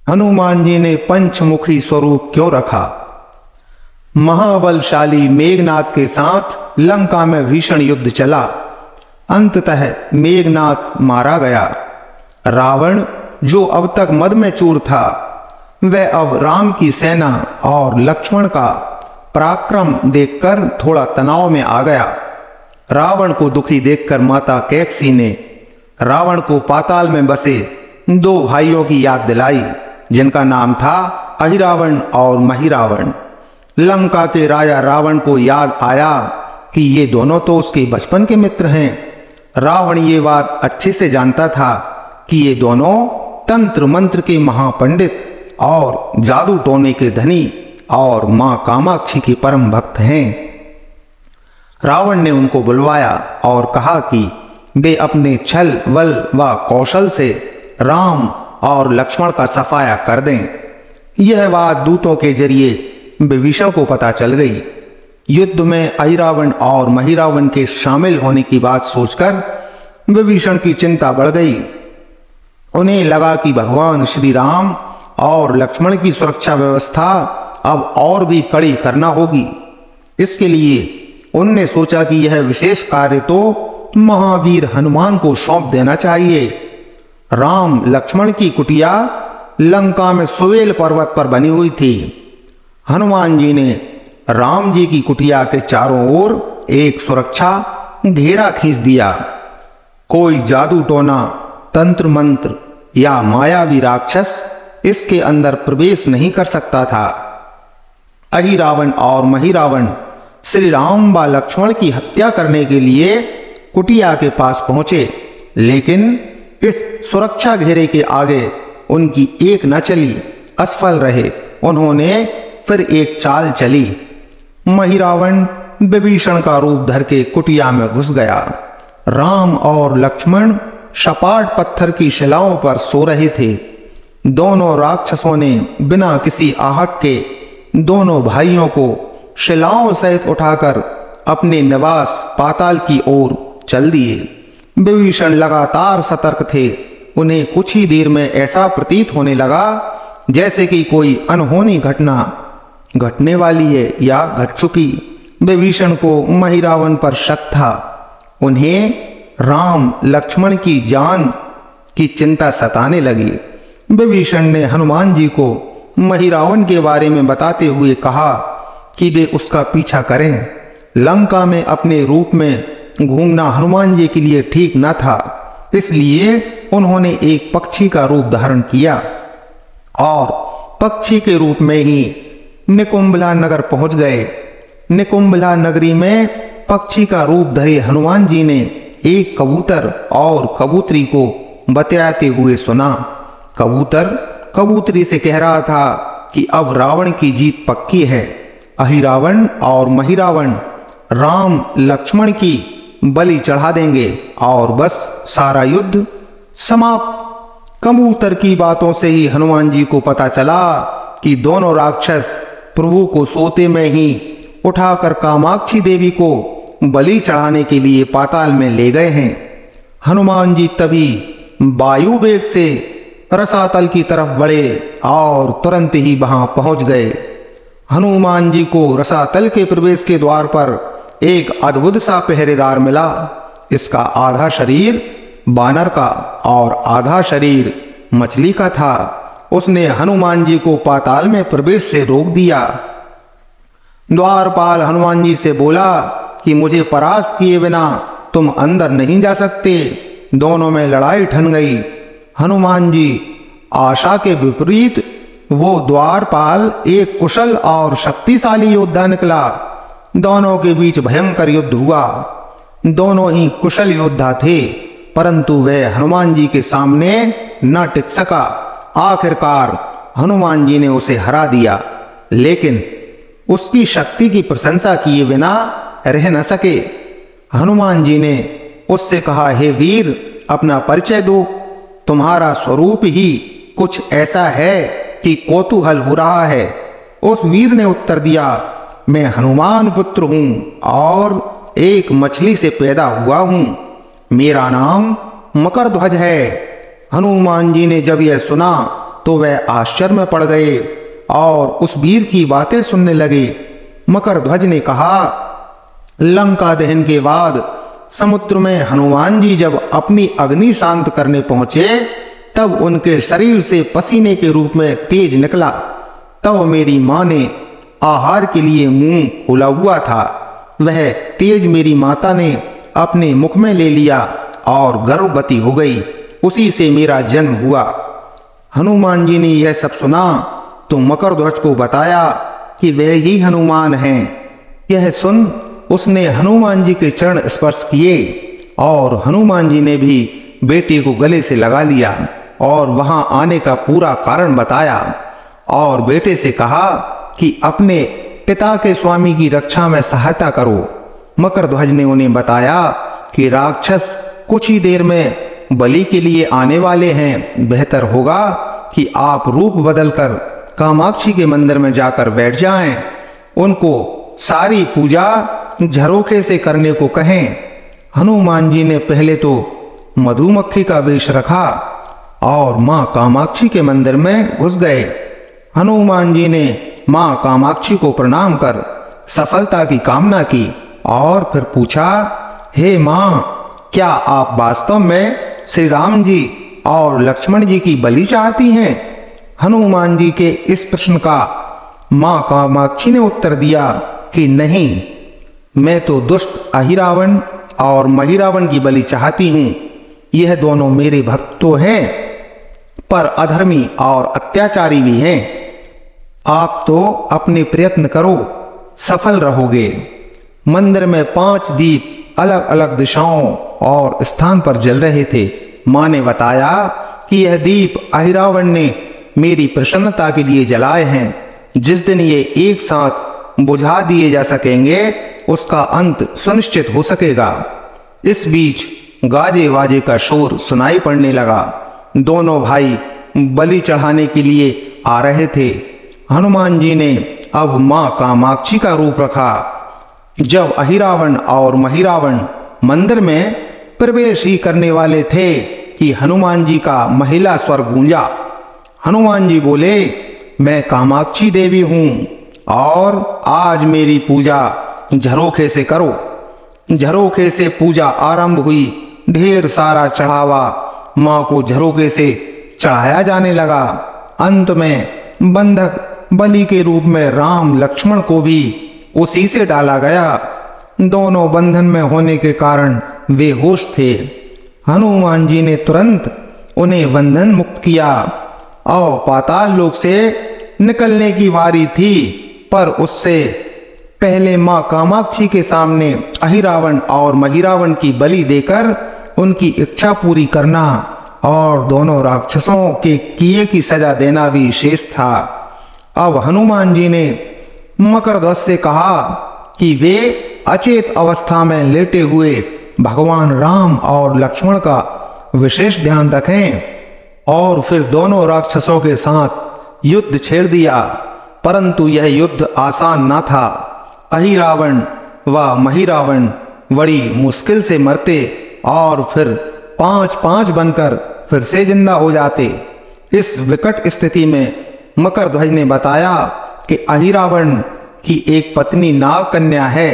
हनुमान जी ने पंचमुखी स्वरूप क्यों रखा? महाबलशाली मेघनाथ के साथ लंका में भीषण युद्ध चला। अंततः मेघनाथ मारा गया। रावण, जो अब तक मद में चूर था, वह अब राम की सेना और लक्ष्मण का पराक्रम देखकर थोड़ा तनाव में आ गया। रावण को दुखी देखकर माता कैकसी ने रावण को पाताल में बसे दो भाइयों की याद दिलाई, जिनका नाम था अहिरावण और महिरावण। लंका के राजा रावण को याद आया कि ये दोनों तो उसके बचपन के मित्र हैं। रावण ये बात अच्छे से जानता था कि ये दोनों तंत्र मंत्र के महापंडित और जादू टोने के धनी और मां कामाक्षी के परम भक्त हैं। रावण ने उनको बुलवाया और कहा कि वे अपने छल बल व कौशल से राम और लक्ष्मण का सफाया कर दें। यह बात दूतों के जरिए विभीषण को पता चल गई। युद्ध में अहिरावण और महिरावण के शामिल होने की बात सोचकर विभीषण की चिंता बढ़ गई। उन्हें लगा कि भगवान श्री राम और लक्ष्मण की सुरक्षा व्यवस्था अब और भी कड़ी करना होगी। इसके लिए उनने सोचा कि यह विशेष कार्य तो महावीर हनुमान को सौंप देना चाहिए। राम लक्ष्मण की कुटिया लंका में सुवेल पर्वत पर बनी हुई थी। हनुमान जी ने राम जी की कुटिया के चारों ओर एक सुरक्षा घेरा खींच दिया। कोई जादू टोना, तंत्र मंत्र या मायावी राक्षस इसके अंदर प्रवेश नहीं कर सकता था। अहिरावण और महिरावण श्री राम व लक्ष्मण की हत्या करने के लिए कुटिया के पास पहुंचे, लेकिन इस सुरक्षा घेरे के आगे उनकी एक न चली, असफल रहे। उन्होंने फिर एक चाल चली। महिरावण विभीषण का रूप धर के कुटिया में घुस गया। राम और लक्ष्मण सपाट पत्थर की शिलाओं पर सो रहे थे। दोनों राक्षसों ने बिना किसी आहट के दोनों भाइयों को शिलाओं सहित उठाकर अपने निवास पाताल की ओर चल दिए। विभीषण लगातार सतर्क थे। उन्हें कुछ ही देर में ऐसा प्रतीत होने लगा जैसे कि कोई अनहोनी घटना घटने वाली है या घट चुकी। विभीषण को महिरावण पर शक था। उन्हें राम लक्ष्मण की जान की चिंता सताने लगी। विभीषण ने हनुमान जी को महिरावण के बारे में बताते हुए कहा कि वे उसका पीछा करें। लंका में अपने रूप में घूमना हनुमान जी के लिए ठीक न था, इसलिए उन्होंने एक पक्षी का रूप धारण किया और पक्षी के रूप में ही निकुंभला नगर पहुंच गए। निकुंभला नगरी में पक्षी का रूप धरे हनुमान जी ने एक कबूतर और कबूतरी को बतियाते हुए सुना। कबूतर कबूतरी से कह रहा था कि अब रावण की जीत पक्की है। अहिरावण और महिरावण राम लक्ष्मण की बलि चढ़ा देंगे और बस सारा युद्ध समाप्त। कबूतर की बातों से ही हनुमान जी को पता चला कि दोनों राक्षस प्रभु को सोते में ही उठाकर कामाक्षी देवी को बलि चढ़ाने के लिए पाताल में ले गए हैं। हनुमान जी तभी वायु वेग से रसातल की तरफ बढ़े और तुरंत ही वहां पहुंच गए। हनुमान जी को रसातल के प्रवेश के द्वार पर एक अद्भुत सा पहरेदार मिला। इसका आधा शरीर बानर का और आधा शरीर मछली का था। उसने हनुमान जी को पाताल में प्रवेश से रोक दिया। द्वारपाल हनुमान जी से बोला कि मुझे परास्त किए बिना तुम अंदर नहीं जा सकते। दोनों में लड़ाई ठन गई। हनुमान जी आशा के विपरीत वो द्वारपाल एक कुशल और शक्तिशाली योद्धा निकला। दोनों के बीच भयंकर युद्ध हुआ। दोनों ही कुशल योद्धा थे, परंतु वह हनुमान जी के सामने न टिक सका। आखिरकार हनुमान जी ने उसे हरा दिया, लेकिन उसकी शक्ति की प्रशंसा किए बिना रह न सके। हनुमान जी ने उससे कहा, हे वीर, अपना परिचय दो। तुम्हारा स्वरूप ही कुछ ऐसा है कि कौतूहल हो रहा है। उस वीर ने उत्तर दिया, मैं हनुमान पुत्र हूं और एक मछली से पैदा हुआ हूं। मेरा नाम मकरध्वज है। हनुमान जी ने जब यह सुना तो वह आश्चर्य में पड़ गए और उस वीर की बातें सुनने लगे। मकरध्वज ने कहा, लंका दहन के बाद समुद्र में हनुमान जी जब अपनी अग्नि शांत करने पहुंचे, तब उनके शरीर से पसीने के रूप में तेज निकला। तब मेरी मां ने आहार के लिए मुंह खुला हुआ था, वह तेज मेरी माता ने अपने मुख में ले लिया और गर्भवती हो गई। उसी से मेरा जन्म हुआ। हनुमान जी ने यह सब सुना तो मकरध्वज को बताया कि वह ही हनुमान हैं। यह सुन उसने हनुमान जी के चरण स्पर्श किए और हनुमान जी ने भी बेटे को गले से लगा लिया और वहां आने का पूरा कारण बताया और बेटे से कहा कि अपने पिता के स्वामी की रक्षा में सहायता करो। मकरध्वज ने उन्हें बताया कि राक्षस कुछ ही देर में बलि के लिए आने वाले हैं। बेहतर होगा कि आप रूप बदलकर कामाक्षी के मंदिर में जाकर बैठ जाएं। उनको सारी पूजा झरोखे से करने को कहें। हनुमान जी ने पहले तो मधुमक्खी का वेश रखा और मां कामाक्षी के मंदिर में घुस गए। हनुमान जी ने मां कामाक्षी को प्रणाम कर सफलता की कामना की और फिर पूछा, हे मां, क्या आप वास्तव में श्री राम जी और लक्ष्मण जी की बलि चाहती हैं? हनुमान जी के इस प्रश्न का मां कामाक्षी ने उत्तर दिया कि नहीं, मैं तो दुष्ट अहिरावण और महिरावण की बलि चाहती हूं। यह दोनों मेरे भक्त तो हैं, पर अधर्मी और अत्याचारी भी हैं। आप तो अपने प्रयत्न करो, सफल रहोगे। मंदिर में 5 दीप अलग अलग दिशाओं और स्थान पर जल रहे थे। मां ने बताया कि यह दीप अहिरावण ने मेरी प्रसन्नता के लिए जलाए हैं। जिस दिन ये एक साथ बुझा दिए जा सकेंगे, उसका अंत सुनिश्चित हो सकेगा। इस बीच गाजे वाजे का शोर सुनाई पड़ने लगा। दोनों भाई बलि चढ़ाने के लिए आ रहे थे। हनुमान जी ने अब मां कामाक्षी का रूप रखा। जब अहिरावण और महिरावण मंदिर में प्रवेश ही करने वाले थे कि हनुमान जी का महिला स्वर गूंजा। हनुमान जी बोले, मैं कामाक्षी देवी हूं और आज मेरी पूजा झरोखे से करो। झरोखे से पूजा आरंभ हुई। ढेर सारा चढ़ावा मां को झरोखे से चढ़ाया जाने लगा। अंत में बंधक बलि के रूप में राम लक्ष्मण को भी उसी से डाला गया। दोनों बंधन में होने के कारण वे होश थे। हनुमान जी ने तुरंत उन्हें बंधन मुक्त किया और पाताल लोक से निकलने की वारी थी, पर उससे पहले मां कामाक्षी के सामने अहिरावण और महिरावण की बलि देकर उनकी इच्छा पूरी करना और दोनों राक्षसों के किए की सजा देना भी शेष था। अब हनुमान जी ने मकरध्वज से कहा कि वे अचेत अवस्था में लेटे हुए भगवान राम और लक्ष्मण का विशेष ध्यान रखें और फिर दोनों राक्षसों के साथ युद्ध छेड़ दिया। परंतु यह युद्ध आसान न था। अहिरावण व महिरावण बड़ी मुश्किल से मरते और फिर 5-5 बनकर फिर से जिंदा हो जाते। इस विकट स्थिति में मकरध्वज ने बताया कि अहिरावण की एक पत्नी नाग कन्या है।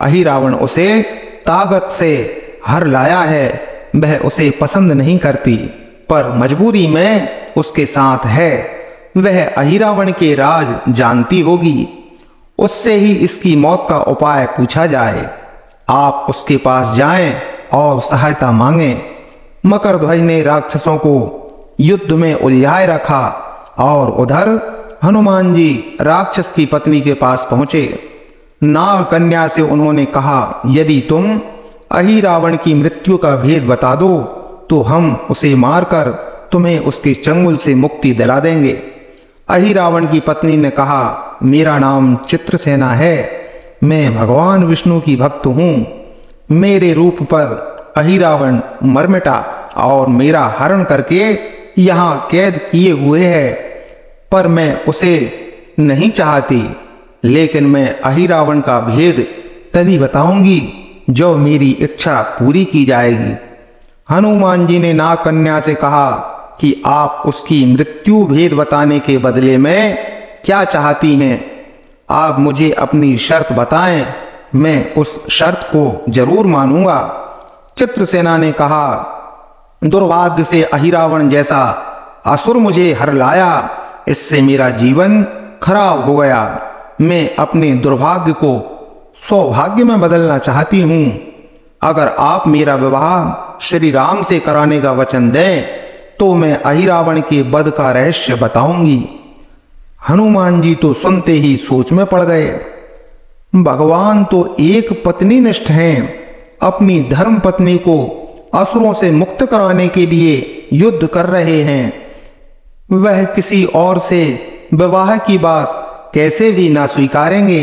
अहिरावण उसे ताकत से हर लाया है। वह उसे पसंद नहीं करती, पर मजबूरी में उसके साथ है। वह अहिरावण के राज जानती होगी। उससे ही इसकी मौत का उपाय पूछा जाए। आप उसके पास जाएं और सहायता मांगें। मकरध्वज ने राक्षसों को युद्ध में उलझाए रखा और उधर हनुमान जी राक्षस की पत्नी के पास पहुंचे। नाग कन्या से उन्होंने कहा, यदि तुम अहिरावण की मृत्यु का भेद बता दो तो हम उसे मारकर तुम्हें उसके चंगुल से मुक्ति दिला देंगे। अहिरावण की पत्नी ने कहा, मेरा नाम चित्रसेना है। मैं भगवान विष्णु की भक्त हूँ। मेरे रूप पर अहिरावण मर मिटा और मेरा हरण करके यहाँ कैद किए हुए है, पर मैं उसे नहीं चाहती। लेकिन मैं अहिरावण का भेद तभी बताऊंगी जो मेरी इच्छा पूरी की जाएगी। हनुमान जी ने नाग कन्या से कहा कि आप उसकी मृत्यु भेद बताने के बदले में क्या चाहती हैं। आप मुझे अपनी शर्त बताएं, मैं उस शर्त को जरूर मानूंगा। चित्रसेना ने कहा, दुर्भाग्य से अहिरावण जैसा असुर मुझे हर लाया, इससे मेरा जीवन खराब हो गया। मैं अपने दुर्भाग्य को सौभाग्य में बदलना चाहती हूं। अगर आप मेरा विवाह श्री राम से कराने का वचन दें तो मैं अहिरावण के वध का रहस्य बताऊंगी। हनुमान जी तो सुनते ही सोच में पड़ गए। भगवान तो एक पत्नी निष्ठ हैं, अपनी धर्म पत्नी को असुरों से मुक्त कराने के लिए युद्ध कर रहे हैं। वह किसी और से विवाह की बात कैसे भी ना स्वीकारेंगे।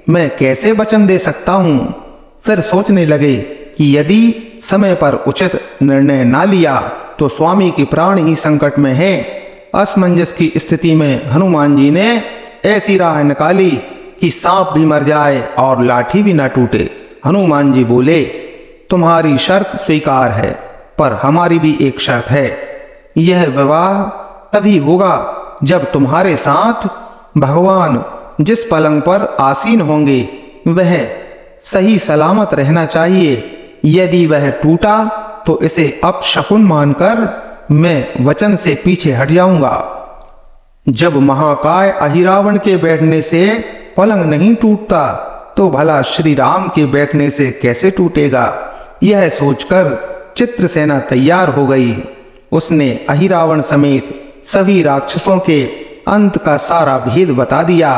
मैं कैसे वचन दे सकता हूं। फिर सोचने लगे कि यदि समय पर उचित निर्णय ना लिया तो स्वामी के प्राण ही संकट में है। असमंजस की स्थिति में हनुमान जी ने ऐसी राह निकाली कि सांप भी मर जाए और लाठी भी ना टूटे। हनुमान जी बोले, तुम्हारी शर्त स्वीकार है, पर हमारी भी एक शर्त है। यह विवाह तभी होगा जब तुम्हारे साथ भगवान जिस पलंग पर आसीन होंगे वह सही सलामत रहना चाहिए। यदि वह टूटा तो इसे अपशकुन मानकर मैं वचन से पीछे हट जाऊंगा। जब महाकाय अहिरावण के बैठने से पलंग नहीं टूटता तो भला श्री राम के बैठने से कैसे टूटेगा। यह सोचकर चित्रसेना तैयार हो गई। उसने अहिरावण समेत सभी राक्षसों के अंत का सारा भेद बता दिया।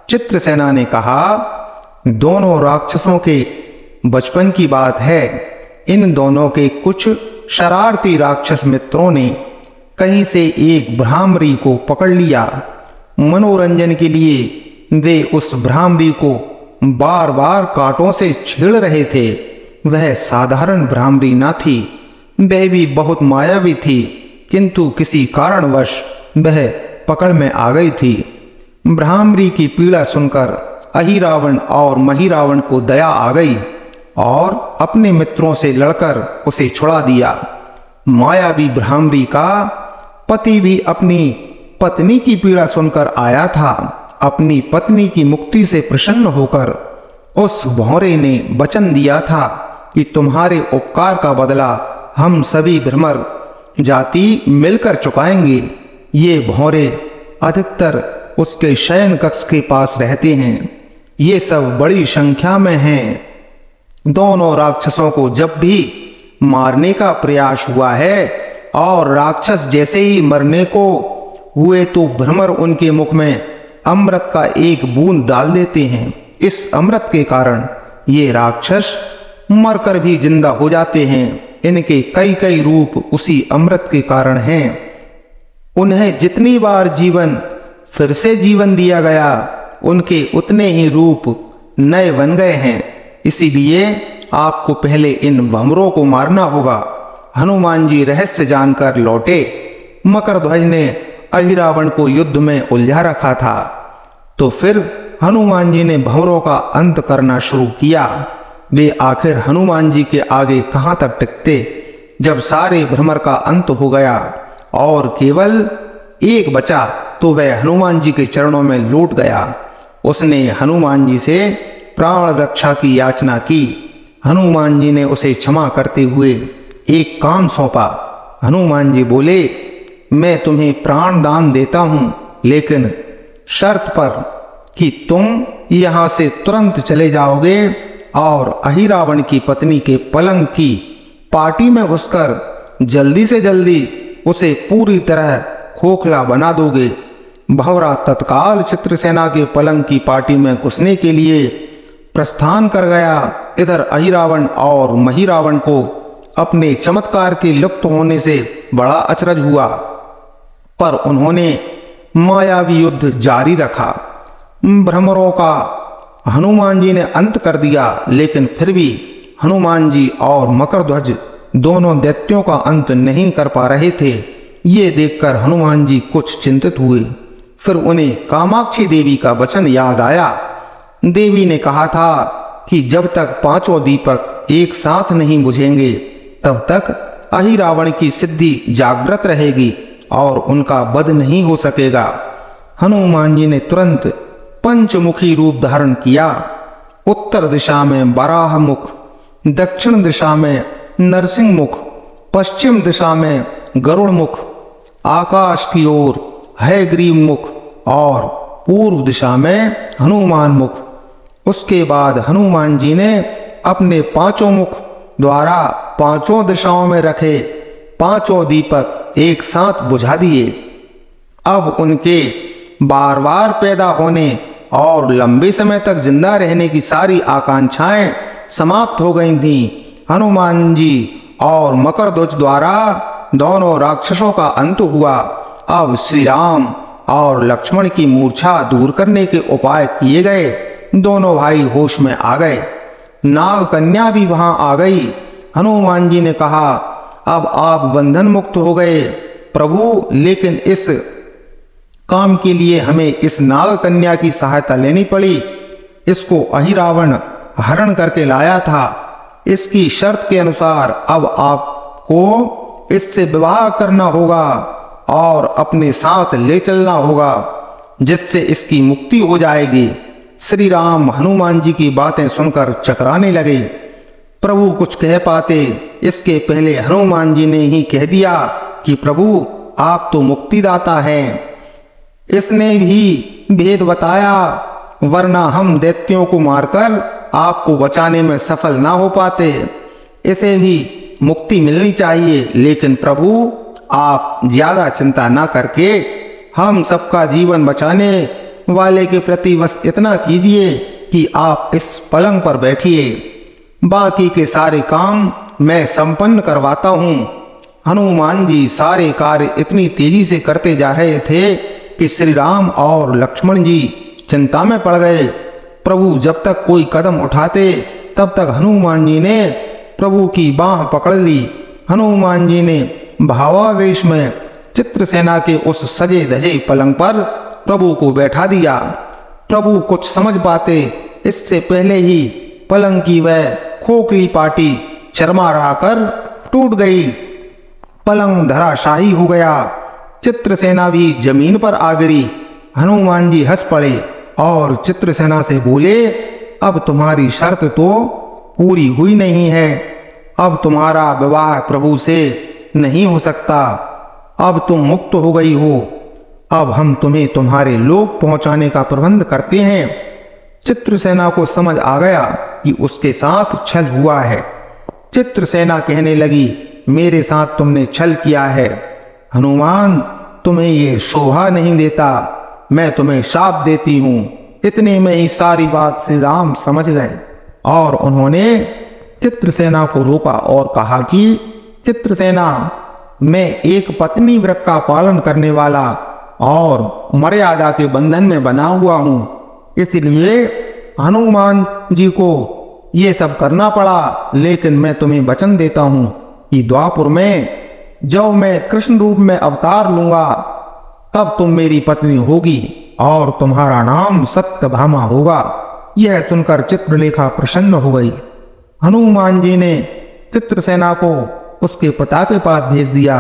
चित्रसेना ने कहा, दोनों राक्षसों के बचपन की बात है। इन दोनों के कुछ शरारती राक्षस मित्रों ने कहीं से एक भ्रामरी को पकड़ लिया। मनोरंजन के लिए वे उस भ्रामरी को बार बार कांटों से छेड़ रहे थे। वह साधारण भ्रामरी ना थी, वह भी बहुत मायावी थी, किंतु किसी कारणवश वह पकड़ में आ गई थी। भ्रामरी की पीड़ा सुनकर अहिरावण और महिरावण को दया आ गई और अपने मित्रों से लड़कर उसे छुड़ा दिया। मायावी भ्रामरी का पति भी अपनी पत्नी की पीड़ा सुनकर आया था। अपनी पत्नी की मुक्ति से प्रसन्न होकर उस भौरे ने वचन दिया था कि तुम्हारे उपकार का बदला हम सभी भ्रमर जाति मिलकर चुकाएंगे। ये भौरे अधिकतर उसके शयन कक्ष के पास रहते हैं। ये सब बड़ी संख्या में हैं। दोनों राक्षसों को जब भी मारने का प्रयास हुआ है और राक्षस जैसे ही मरने को हुए तो भ्रमर उनके मुख में अमृत का एक बूंद डाल देते हैं। इस अमृत के कारण ये राक्षस मरकर भी जिंदा हो जाते हैं। इनके कई कई रूप उसी अमृत के कारण हैं। उन्हें जितनी बार जीवन फिर से जीवन दिया गया, उनके उतने ही रूप नए बन गए हैं। इसीलिए आपको पहले इन भंवरों को मारना होगा। हनुमान जी रहस्य जानकर लौटे। मकरध्वज ने अहिरावण को युद्ध में उलझा रखा था, तो फिर हनुमान जी ने भंवरों का अंत करना शुरू किया। वे आखिर हनुमान जी के आगे कहां तक टिकते। जब सारे भ्रमर का अंत हो गया और केवल एक बचा तो वह हनुमान जी के चरणों में लौट गया। उसने हनुमान जी से प्राण रक्षा की याचना की। हनुमान जी ने उसे क्षमा करते हुए एक काम सौंपा। हनुमान जी बोले, मैं तुम्हें प्राण दान देता हूं, लेकिन शर्त पर कि तुम यहां से तुरंत चले जाओगे और अहिरावण की पत्नी के पलंग की पार्टी में घुसकर जल्दी से जल्दी उसे पूरी तरह खोखला बना दोगे। भंवरा तत्काल चित्रसेना के पलंग की पार्टी में घुसने के लिए प्रस्थान कर गया। इधर अहिरावण और महिरावण को अपने चमत्कार के लुप्त होने से बड़ा अचरज हुआ, पर उन्होंने मायावी युद्ध जारी रखा। भ्रमरों का हनुमान जी ने अंत कर दिया, लेकिन फिर भी हनुमान जी और मकरध्वज दोनों दैत्यों का अंत नहीं कर पा रहे थे। ये देखकर हनुमान जी कुछ चिंतित हुए। फिर उन्हें कामाक्षी देवी का वचन याद आया। देवी ने कहा था कि जब तक पांचों दीपक एक साथ नहीं बुझेंगे तब तक अहिरावण की सिद्धि जागृत रहेगी। और उनका वध नहीं हो सकेगा। हनुमान जी ने तुरंत पंचमुखी रूप धारण किया। उत्तर दिशा में बराह मुख, दक्षिण दिशा में नरसिंह मुख, पश्चिम दिशा में गरुड़ मुख, आकाश की ओर हयग्रीव मुख और पूर्व दिशा में हनुमान मुख। उसके बाद हनुमान जी ने अपने पांचों मुख द्वारा पांचों दिशाओं में रखे पांचों दीपक एक साथ बुझा दिए। अब उनके बार बार पैदा होने और लंबे समय तक जिंदा रहने की सारी आकांक्षाएं समाप्त हो गई थीं। हनुमान जी और मकरध्वज द्वारा दोनों राक्षसों का अंत हुआ। अब श्री राम और लक्ष्मण की मूर्छा दूर करने के उपाय किए गए। दोनों भाई होश में आ गए। नाग कन्या भी वहां आ गई। हनुमान जी ने कहा, अब आप बंधन मुक्त हो गए प्रभु, लेकिन इस काम के लिए हमें इस नाग कन्या की सहायता लेनी पड़ी। इसको अहिरावण हरण करके लाया था। इसकी शर्त के अनुसार अब आपको इससे विवाह करना होगा और अपने साथ ले चलना होगा, जिससे इसकी मुक्ति हो जाएगी। श्री राम हनुमान जी की बातें सुनकर चकराने लगे। प्रभु कुछ कह पाते इसके पहले हनुमान जी ने ही कह दिया कि प्रभु आप तो मुक्तिदाता हैं। इसने भी भेद बताया, वरना हम दैत्यों को मारकर आपको बचाने में सफल ना हो पाते। इसे भी मुक्ति मिलनी चाहिए, लेकिन प्रभु आप ज्यादा चिंता ना करके हम सबका जीवन बचाने वाले के प्रति बस इतना कीजिए कि आप इस पलंग पर बैठिए। बाकी के सारे काम मैं संपन्न करवाता हूँ। हनुमान जी सारे कार्य इतनी तेजी से करते जा रहे थे कि श्री राम और लक्ष्मण जी चिंता में पड़ गए। प्रभु जब तक कोई कदम उठाते तब तक हनुमान जी ने प्रभु की बाह पकड़ ली। हनुमान जी ने भावावेश में चित्रसेना के उस सजे धजे पलंग पर प्रभु को बैठा दिया। प्रभु कुछ समझ पाते इससे पहले ही पलंग की वह खोखली पाटी चरमरा कर टूट गई। पलंग धराशायी हो गया। चित्रसेना भी जमीन पर आ गिरी। हनुमान जी हंस पड़े और चित्रसेना से बोले, अब तुम्हारी शर्त तो पूरी हुई नहीं है। अब तुम्हारा विवाह प्रभु से नहीं हो सकता। अब तुम मुक्त हो गई हो। अब हम तुम्हें तुम्हारे लोक पहुंचाने का प्रबंध करते हैं। चित्रसेना को समझ आ गया कि उसके साथ छल हुआ है। चित्रसेना कहने लगी, मेरे साथ तुमने छल किया है हनुमान, तुम्हें ये शोभा नहीं देता। मैं तुम्हें शाप देती हूँ। इतने में ही सारी बात श्री राम समझ गए और उन्होंने चित्रसेना को रोका और कहा कि चित्रसेना, मैं एक पत्नी व्रत का पालन करने वाला और मर्यादा के बंधन में बना हुआ हूँ, इसलिए हनुमान जी को ये सब करना पड़ा। लेकिन मैं तुम्हें वचन देता हूँ कि द्वापुर में जब मैं कृष्ण रूप में अवतार लूंगा तब तुम मेरी पत्नी होगी और तुम्हारा नाम सत्यभामा होगा। यह सुनकर चित्रलेखा प्रसन्न हो गई। हनुमान जी ने चित्रसेना को उसके पिता के पास भेज दिया।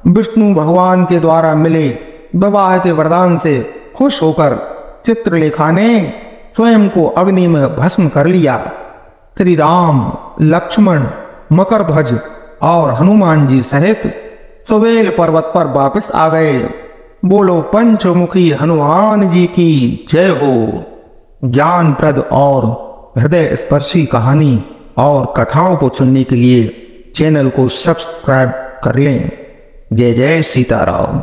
विष्णु भगवान के द्वारा मिले विवाह के वरदान से खुश होकर चित्रलेखा ने स्वयं को अग्नि में भस्म कर लिया। श्री राम, लक्ष्मण, मकरध्वज और हनुमान जी सहित सुबेल पर्वत पर वापस आ गए। बोलो पंचमुखी हनुमान जी की जय हो। ज्ञानप्रद और हृदय स्पर्शी कहानी और कथाओं को सुनने के लिए चैनल को सब्सक्राइब कर लें। जय जय सीताराम।